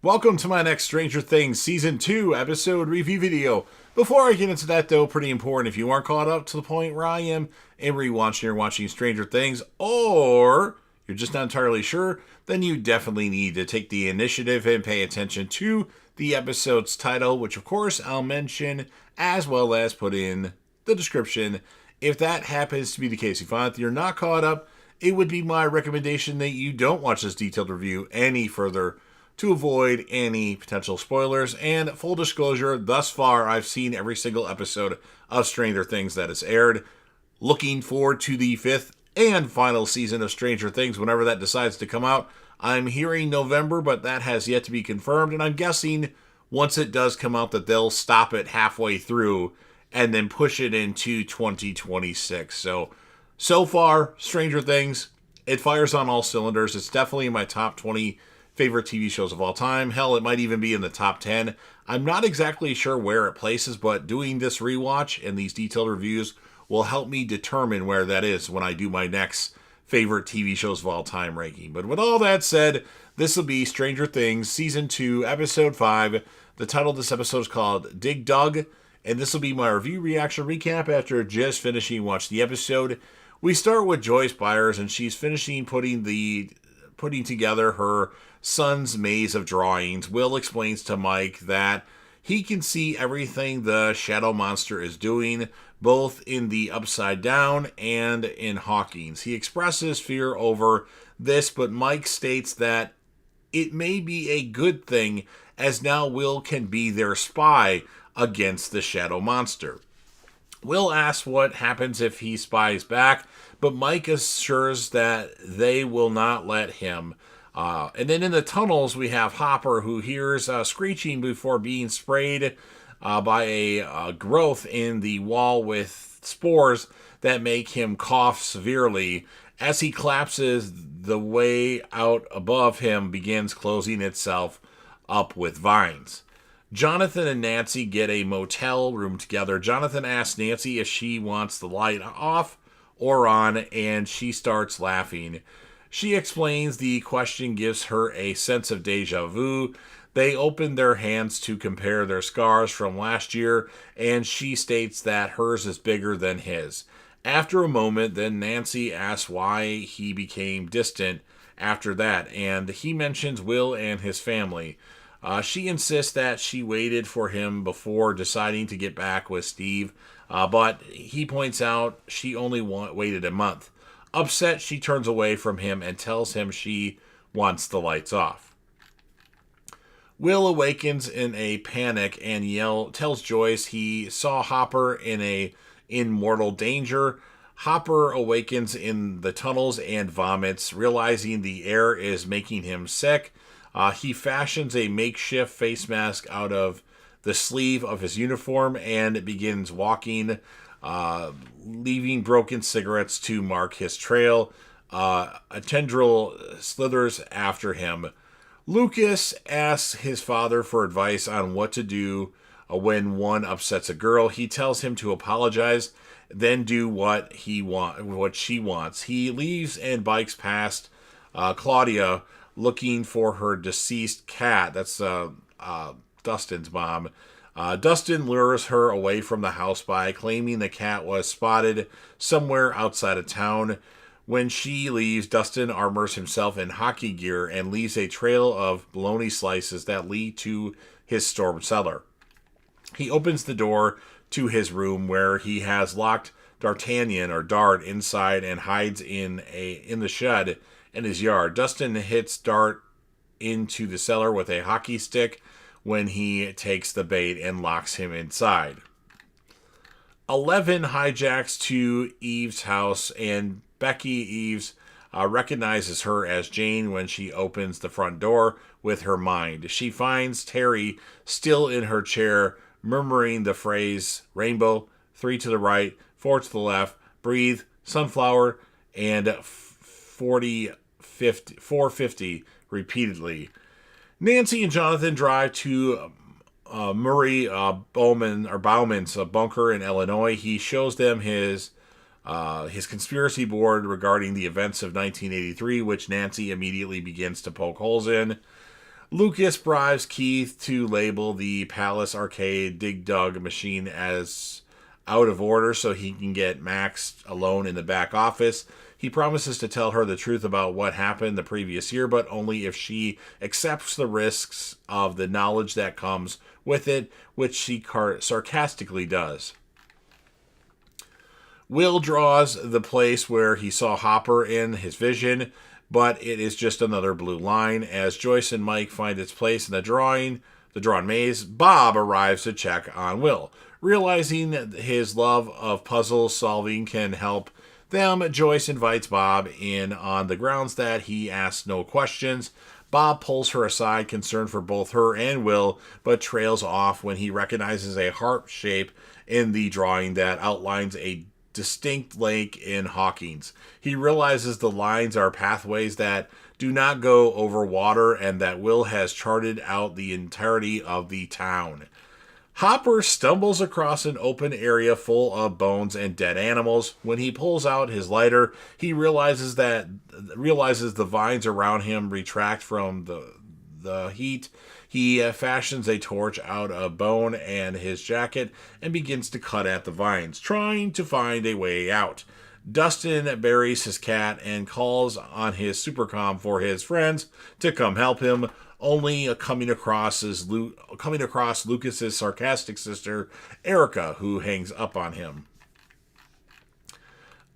Welcome to my next Stranger Things Season 2 episode review video. Before I get into that though, pretty important, if you aren't caught up to the point where I am in rewatching or watching Stranger Things, or you're just not entirely sure, then you definitely need to take the initiative and pay attention to the episode's title, which of course I'll mention as well as put in the description. If that happens to be the case, if you're not caught up, it would be my recommendation that you don't watch this detailed review any further to avoid any potential spoilers. And full disclosure, thus far, I've seen every single episode of Stranger Things that has aired. Looking forward to the fifth and final season of Stranger Things whenever that decides to come out. I'm hearing November, but that has yet to be confirmed. And I'm guessing once it does come out that they'll stop it halfway through and then push it into 2026. So far, Stranger Things, it fires on all cylinders. It's definitely in my top 20 favorite TV shows of all time. Hell, it might even be in the top 10. I'm not exactly sure where it places, but doing this rewatch and these detailed reviews will help me determine where that is when I do my next favorite TV shows of all time ranking. But with all that said, this will be Stranger Things Season 2, Episode 5. The title of this episode is called Dig Dug, and this will be my review reaction recap after just finishing watch the episode. We start with Joyce Byers, and she's finishing putting together her son's maze of drawings. Will explains to Mike that he can see everything the shadow monster is doing, both in the Upside Down and in Hawkins. He expresses fear over this, but Mike states that it may be a good thing, as now Will can be their spy against the shadow monster. Will asks what happens if he spies back, but Mike assures that they will not let him. And then in the tunnels, we have Hopper, who hears screeching before being sprayed by a growth in the wall with spores that make him cough severely. As he collapses, the way out above him begins closing itself up with vines. Jonathan and Nancy get a motel room together. Jonathan asks Nancy if she wants the light off or on, and she starts laughing. She explains the question gives her a sense of deja vu. They open their hands to compare their scars from last year, and she states that hers is bigger than his. After a moment, then Nancy asks why he became distant after that, and he mentions Will and his family. She insists that she waited for him before deciding to get back with Steve, but he points out she only waited a month. Upset, she turns away from him and tells him she wants the lights off. Will awakens in a panic and tells Joyce he saw Hopper in mortal danger. Hopper awakens in the tunnels and vomits, realizing the air is making him sick. He fashions a makeshift face mask out of the sleeve of his uniform and begins walking, leaving broken cigarettes to mark his trail. A tendril slithers after him. Lucas asks his father for advice on what to do when one upsets a girl. He tells him to apologize, then do what she wants. He leaves and bikes past Claudia, looking for her deceased cat. That's Dustin's mom. Dustin lures her away from the house by claiming the cat was spotted somewhere outside of town. When she leaves, Dustin armors himself in hockey gear and leaves a trail of bologna slices that lead to his storm cellar. He opens the door to his room where he has locked D'Artagnan or Dart inside and hides in the shed in his yard. Dustin hits Dart into the cellar with a hockey stick when he takes the bait and locks him inside. 11 hijacks to Eve's house, and Becky Eves recognizes her as Jane when she opens the front door with her mind. She finds Terry still in her chair, murmuring the phrase rainbow, 3 to the right, 4 to the left, breathe, sunflower, and 450 repeatedly. Nancy and Jonathan drive to Murray Bauman's bunker in Illinois. He shows them his conspiracy board regarding the events of 1983, which Nancy immediately begins to poke holes in. Lucas bribes Keith to label the Palace Arcade Dig Dug machine as out of order so he can get Max alone in the back office. He promises to tell her the truth about what happened the previous year, but only if she accepts the risks of the knowledge that comes with it, which she sarcastically does. Will draws the place where he saw Hopper in his vision, but it is just another blue line. As Joyce and Mike find its place in the drawn maze, Bob arrives to check on Will. Realizing that his love of puzzle solving can help them, Joyce invites Bob in on the grounds that he asks no questions. Bob pulls her aside, concerned for both her and Will, but trails off when he recognizes a heart shape in the drawing that outlines a distinct lake in Hawkins. He realizes the lines are pathways that do not go over water and that Will has charted out the entirety of the town. Hopper stumbles across an open area full of bones and dead animals. When he pulls out his lighter, he realizes the vines around him retract from the heat. He fashions a torch out of bone and his jacket and begins to cut at the vines, trying to find a way out. Dustin buries his cat and calls on his supercom for his friends to come help him, only coming across Lucas's sarcastic sister, Erica, who hangs up on him.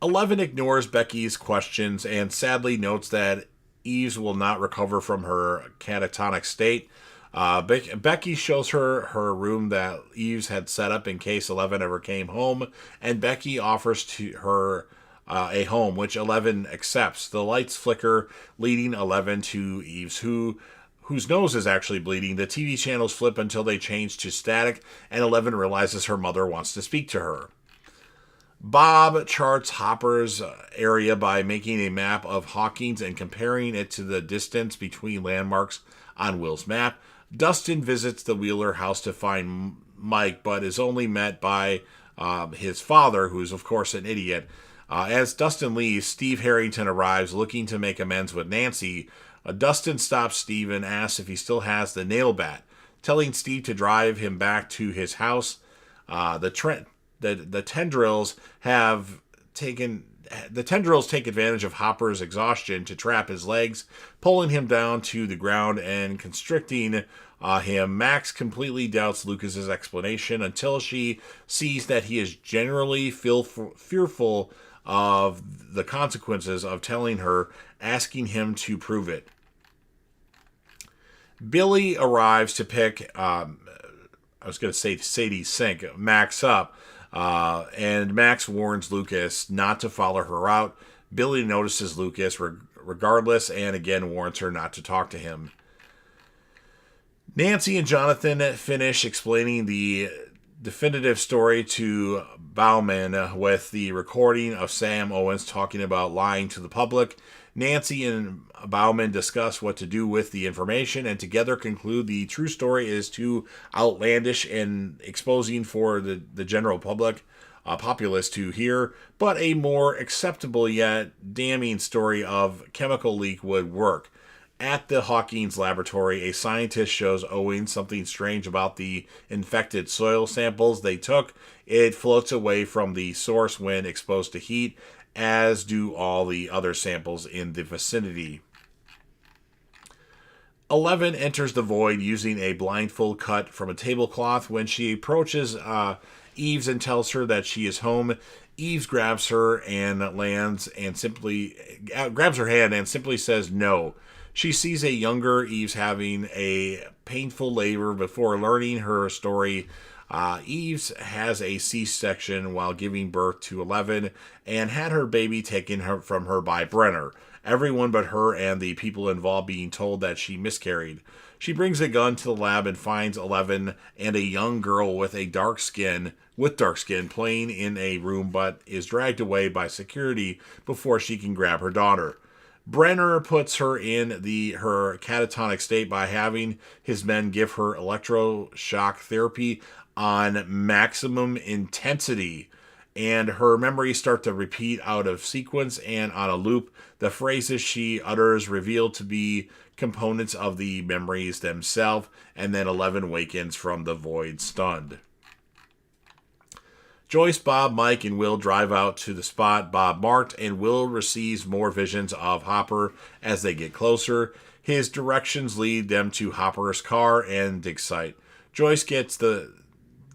11 ignores Becky's questions and sadly notes that Eves will not recover from her catatonic state. Becky shows her room that Eves had set up in case 11 ever came home, and Becky offers to her a home, which 11 accepts. The lights flicker, leading 11 to Eves, whose nose is actually bleeding. The TV channels flip until they change to static, and 11 realizes her mother wants to speak to her. Bob charts Hopper's area by making a map of Hawkins and comparing it to the distance between landmarks on Will's map. Dustin visits the Wheeler house to find Mike, but is only met by his father, who's of course an idiot. As Dustin leaves, Steve Harrington arrives looking to make amends with Nancy. Dustin stops Steve and asks if he still has the nail bat, telling Steve to drive him back to his house. The tendrils take advantage of Hopper's exhaustion to trap his legs, pulling him down to the ground and constricting him. Max completely doubts Lucas's explanation until she sees that he is generally fearful of the consequences of telling her, asking him to prove it. Billy arrives to pick, Sadie Sink, Max up, and Max warns Lucas not to follow her out. Billy notices Lucas regardless and again warns her not to talk to him. Nancy and Jonathan finish explaining the definitive story to Bauman with the recording of Sam Owens talking about lying to the public. Nancy and Bauman discuss what to do with the information and together conclude the true story is too outlandish and exposing for the general populace to hear, but a more acceptable yet damning story of chemical leak would work. At the Hawkins laboratory, a scientist shows Owens something strange about the infected soil samples they took. It floats away from the source when exposed to heat, as do all the other samples in the vicinity. 11 enters the void using a blindfold cut from a tablecloth. When she approaches Eves and tells her that she is home, Eves grabs her hand and simply says no. She sees a younger Eves having a painful labor before learning her story. Eves has a C-section while giving birth to 11 and had her baby taken from her by Brenner. Everyone but her and the people involved being told that she miscarried. She brings a gun to the lab and finds 11 and a young girl with dark skin playing in a room, but is dragged away by security before she can grab her daughter. Brenner puts her in her catatonic state by having his men give her electroshock therapy on maximum intensity. and her memories start to repeat out of sequence and on a loop. The phrases she utters reveal to be components of the memories themselves, and then Eleven wakens from the void stunned. Joyce, Bob, Mike, and Will drive out to the spot Bob marked, and Will receives more visions of Hopper as they get closer. His directions lead them to Hopper's car and dig site. Joyce gets the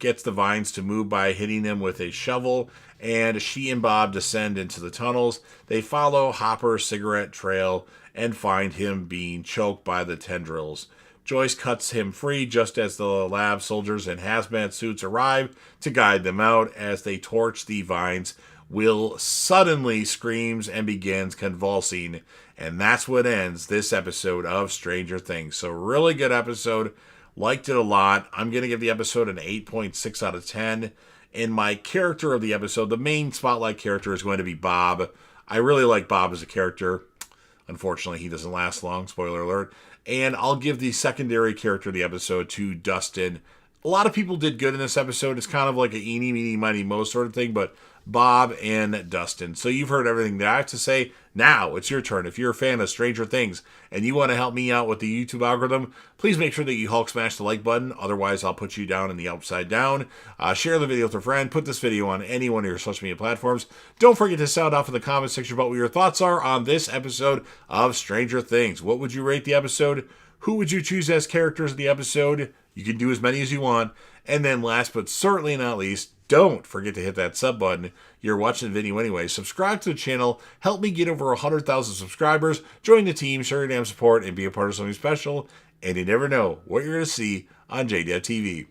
vines to move by hitting them with a shovel, and she and Bob descend into the tunnels. They follow Hopper's cigarette trail and find him being choked by the tendrils. Joyce cuts him free just as the lab soldiers in hazmat suits arrive to guide them out. As they torch the vines, Will suddenly screams and begins convulsing, and that's what ends this episode of Stranger Things. So really good episode. Liked it a lot. I'm going to give the episode an 8.6 out of 10. And my character of the episode, the main spotlight character, is going to be Bob. I really like Bob as a character. Unfortunately, he doesn't last long. Spoiler alert. And I'll give the secondary character of the episode to Dustin. A lot of people did good in this episode. It's kind of like a eeny, meeny, miny, mo sort of thing, but Bob and Dustin. So you've heard everything that I have to say. Now it's your turn. If you're a fan of Stranger Things and you want to help me out with the YouTube algorithm, please make sure that you Hulk smash the like button. Otherwise, I'll put you down in the upside down. Share the video with a friend. Put this video on any one of your social media platforms. Don't forget to sound off in the comment section about what your thoughts are on this episode of Stranger Things. What would you rate the episode? Who would you choose as characters of the episode? You can do as many as you want. And then last but certainly not least, don't forget to hit that sub button. You're watching the video anyway. Subscribe to the channel. Help me get over 100,000 subscribers. Join the team, share your damn support, and be a part of something special. And you never know what you're going to see on JDev TV.